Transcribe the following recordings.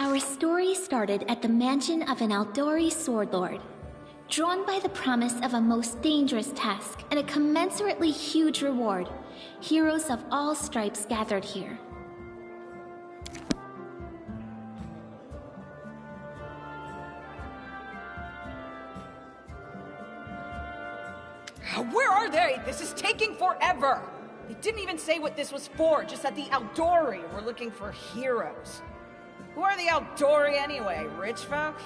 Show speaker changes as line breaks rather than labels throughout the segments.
Our story started at the mansion of an Aldori sword lord. Drawn by the promise of a most dangerous task and a commensurately huge reward, heroes of all stripes gathered here.
Where are they? This is taking forever! They didn't even say what this was for, just that the Aldori were looking for heroes. Who are the Aldori anyway? Rich folk?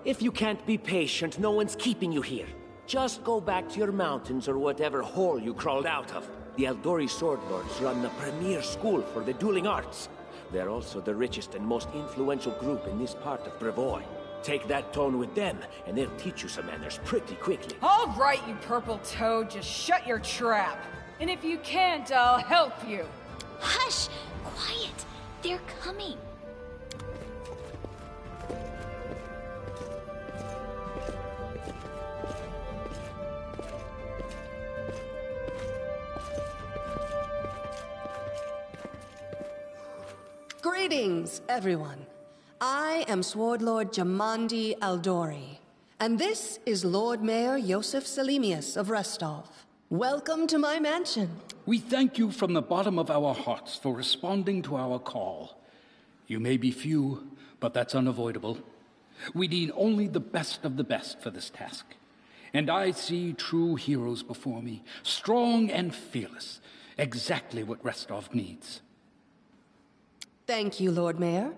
If you can't be patient, no one's keeping you here. Just go back to your mountains or whatever hole you crawled out of. The Aldori Sword Lords run the premier school for the dueling arts. They're also the richest and most influential group in this part of Brevoy. Take that tone with them, and they'll teach you some manners pretty quickly.
All right, you purple toad, just shut your trap. And if you can't, I'll help you.
Hush! Quiet! They're coming.
Greetings, everyone. I am Sword Lord Jamandi Aldori, and this is Lord Mayor Yosef Selimius of Restov. Welcome to my mansion.
We thank you from the bottom of our hearts for responding to our call. You may be few, but that's unavoidable. We need only the best of the best for this task. And I see true heroes before me, strong and fearless, exactly what Restov needs.
Thank you, Lord Mayor.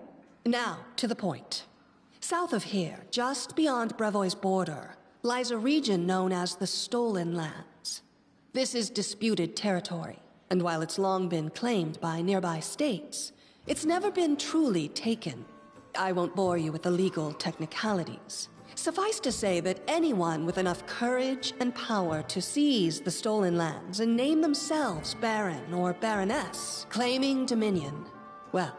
Now, to the point. South of here, just beyond Brevoy's border, lies a region known as the Stolen Lands. This is disputed territory, and while it's long been claimed by nearby states, it's never been truly taken. I won't bore you with the legal technicalities. Suffice to say that anyone with enough courage and power to seize the Stolen Lands and name themselves Baron or Baroness, claiming dominion, well,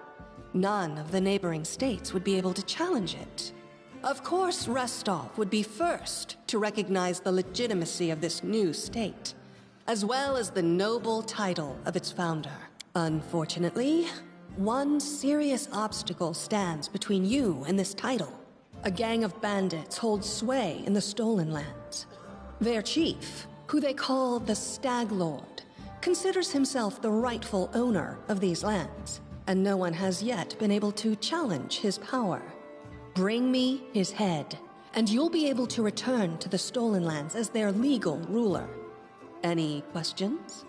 none of the neighboring states would be able to challenge it. Of course, Restov would be first to recognize the legitimacy of this new state, as well as the noble title of its founder. Unfortunately, one serious obstacle stands between you and this title. A gang of bandits holds sway in the Stolen Lands. Their chief, who they call the Stag Lord, considers himself the rightful owner of these lands, and no one has yet been able to challenge his power. Bring me his head, and you'll be able to return to the Stolen Lands as their legal ruler. Any questions?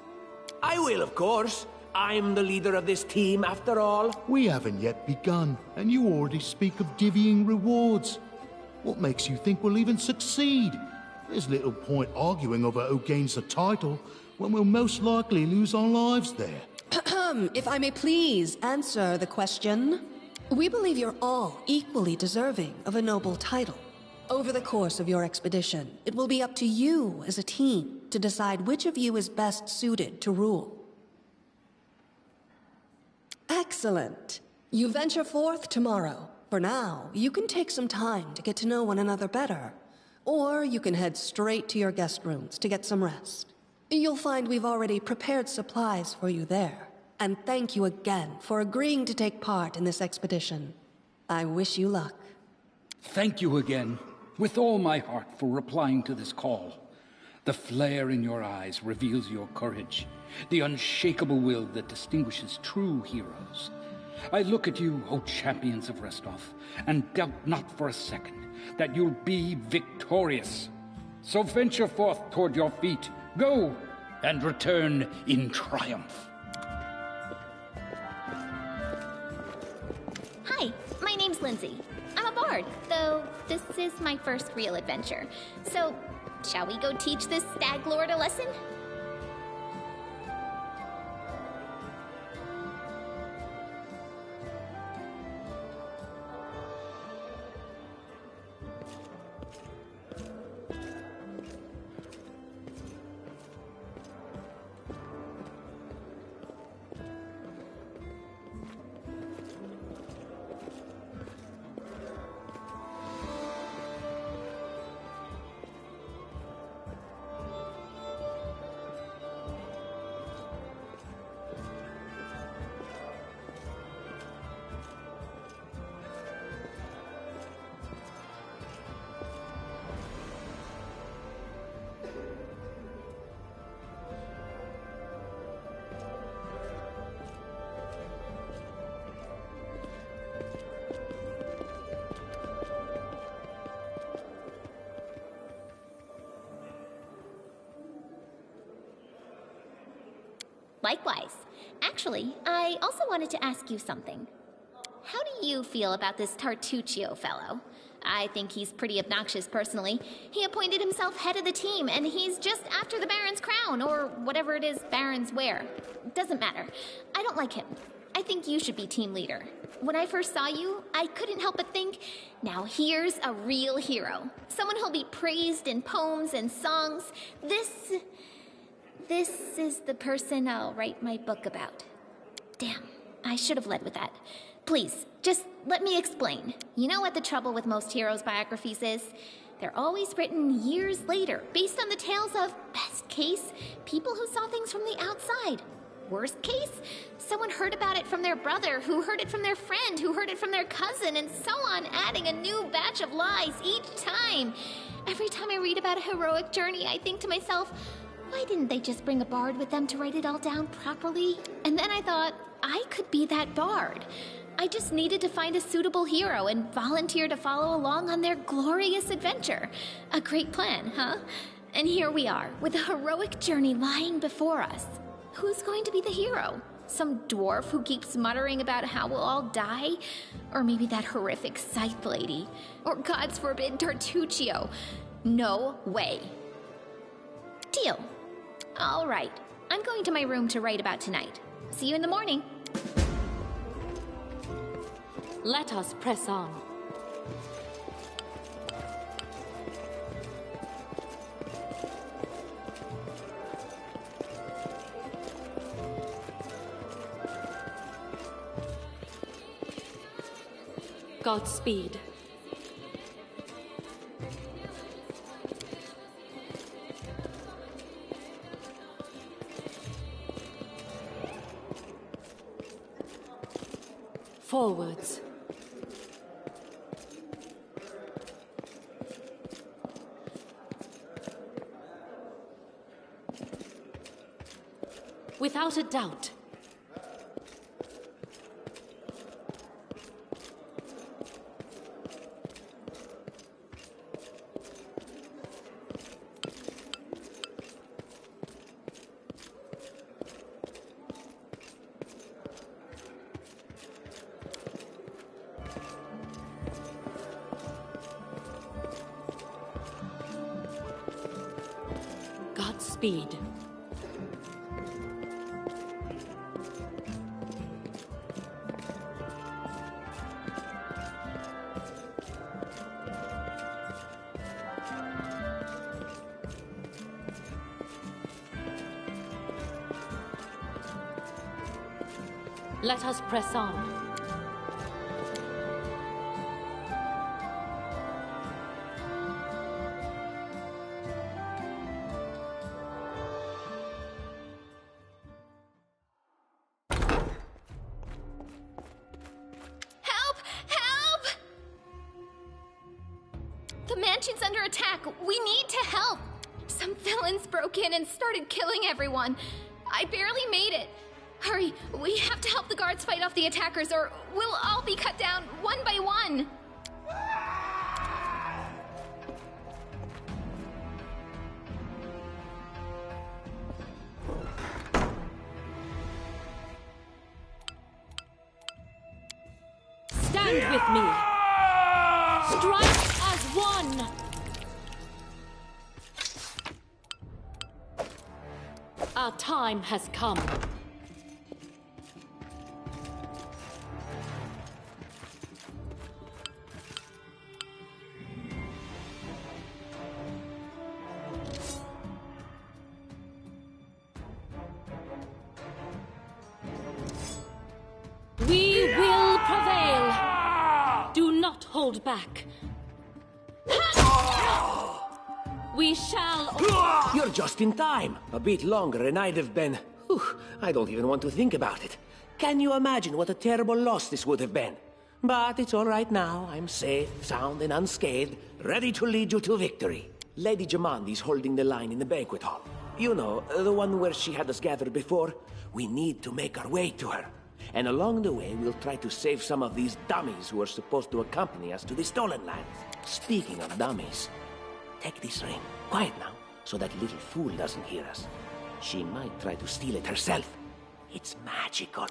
I will, of course. I'm the leader of this team, after all.
We haven't yet begun, and you already speak of divvying rewards. What makes you think we'll even succeed? There's little point arguing over who gains the title when we'll most likely lose our lives there.
If I may please answer the question. We believe you're all equally deserving of a noble title. Over the course of your expedition, it will be up to you as a team to decide which of you is best suited to rule. Excellent. You venture forth tomorrow. For now, you can take some time to get to know one another better. Or you can head straight to your guest rooms to get some rest. You'll find we've already prepared supplies for you there. And thank you again for agreeing to take part in this expedition. I wish you luck.
Thank you again, with all my heart, for replying to this call. The flare in your eyes reveals your courage, the unshakable will that distinguishes true heroes. I look at you, O champions of Restov, and doubt not for a second that you'll be victorious. So venture forth toward your feet. Go, and return in triumph.
Hi, my name's Lindsay. I'm a bard, though this is my first real adventure. So, shall we go teach this Stag Lord a lesson? Likewise. Actually, I also wanted to ask you something. How do you feel about this Tartuccio fellow? I think he's pretty obnoxious personally. He appointed himself head of the team, and he's just after the Baron's crown, or whatever it is barons wear. Doesn't matter. I don't like him. I think you should be team leader. When I first saw you, I couldn't help but think, now here's a real hero. Someone who'll be praised in poems and songs. This is the person I'll write my book about. Damn, I should have led with that. Please, just let me explain. You know what the trouble with most heroes' biographies is? They're always written years later, based on the tales of, best case, people who saw things from the outside. Worst case, someone heard about it from their brother, who heard it from their friend, who heard it from their cousin, and so on, adding a new batch of lies each time. Every time I read about a heroic journey, I think to myself, why didn't they just bring a bard with them to write it all down properly? And then I thought, I could be that bard. I just needed to find a suitable hero and volunteer to follow along on their glorious adventure. A great plan, huh? And here we are, with a heroic journey lying before us. Who's going to be the hero? Some dwarf who keeps muttering about how we'll all die? Or maybe that horrific scythe lady? Or, God's forbid, Tartuccio? No way. Deal. All right. I'm going to my room to write about tonight. See you in the morning.
Let us press on. Godspeed. Forwards. Without a doubt. Godspeed. Let us press on.
Help! Help! The mansion's under attack. We need to help. Some villains broke in and started killing everyone. I barely made it. Hurry, we have to help the guards fight off the attackers, or we'll all be cut down one by one.
Stand with me. Strike as one. Our time has come. We will prevail. Do not hold back. We shall...
You're just in time. A bit longer and I'd have been... Whew, I don't even want to think about it. Can you imagine what a terrible loss this would have been? But it's all right now. I'm safe, sound and unscathed, ready to lead you to victory. Lady Jamandi's holding the line in the banquet hall. You know, the one where she had us gathered before. We need to make our way to her. And along the way, we'll try to save some of these dummies who are supposed to accompany us to the stolen lands. Speaking of dummies, take this ring. Quiet now, so that little fool doesn't hear us. She might try to steal it herself. It's magical.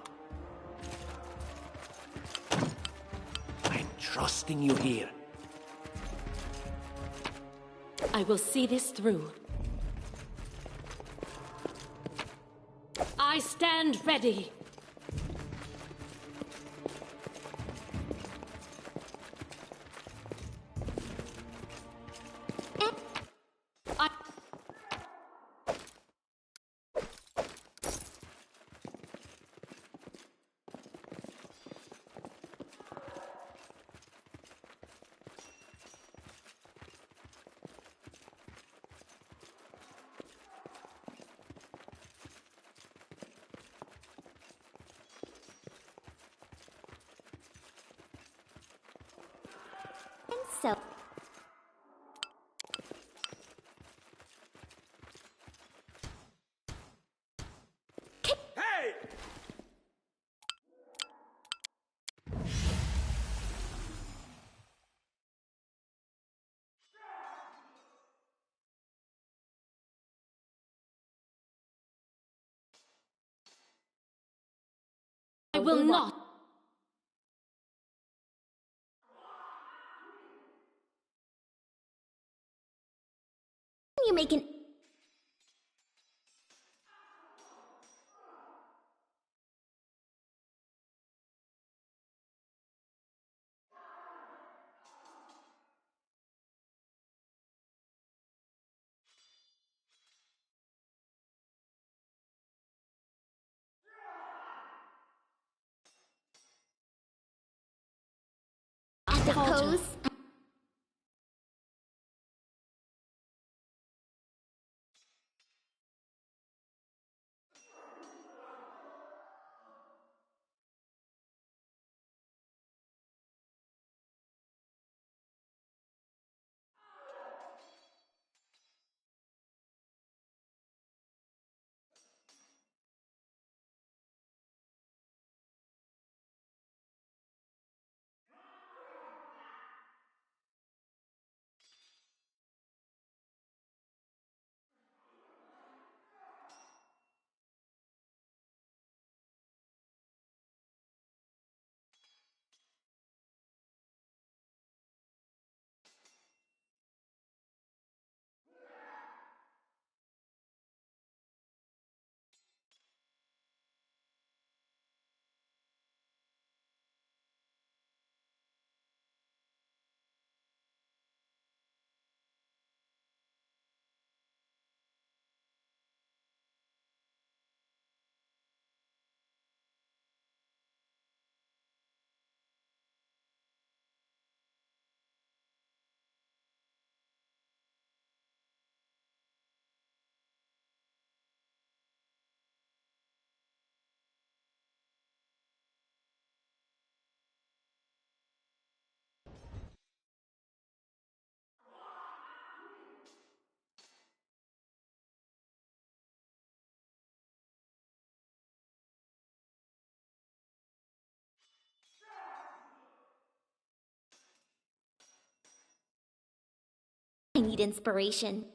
I'm trusting you here.
I will see this through. I stand ready.
So,
Hey!
I will not.
you make an I suppose I need inspiration.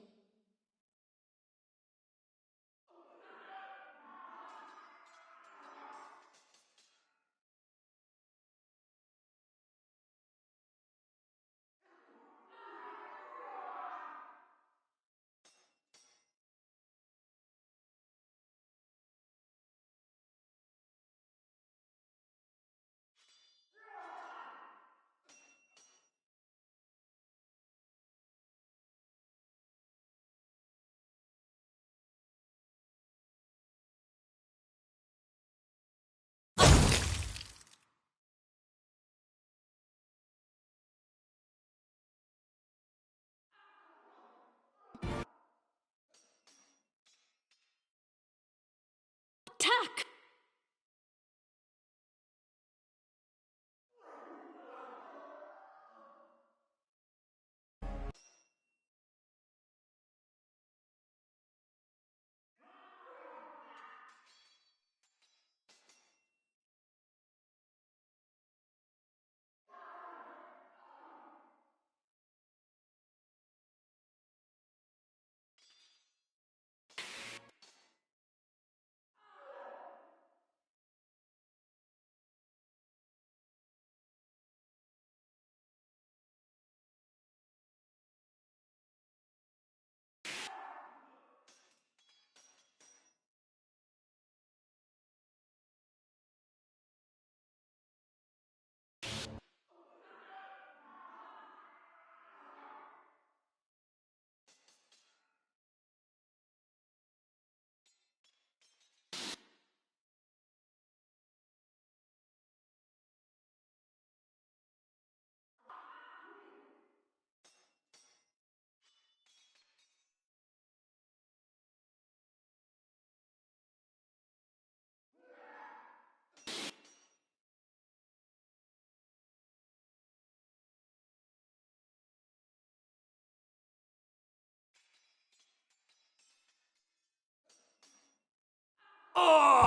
Oh!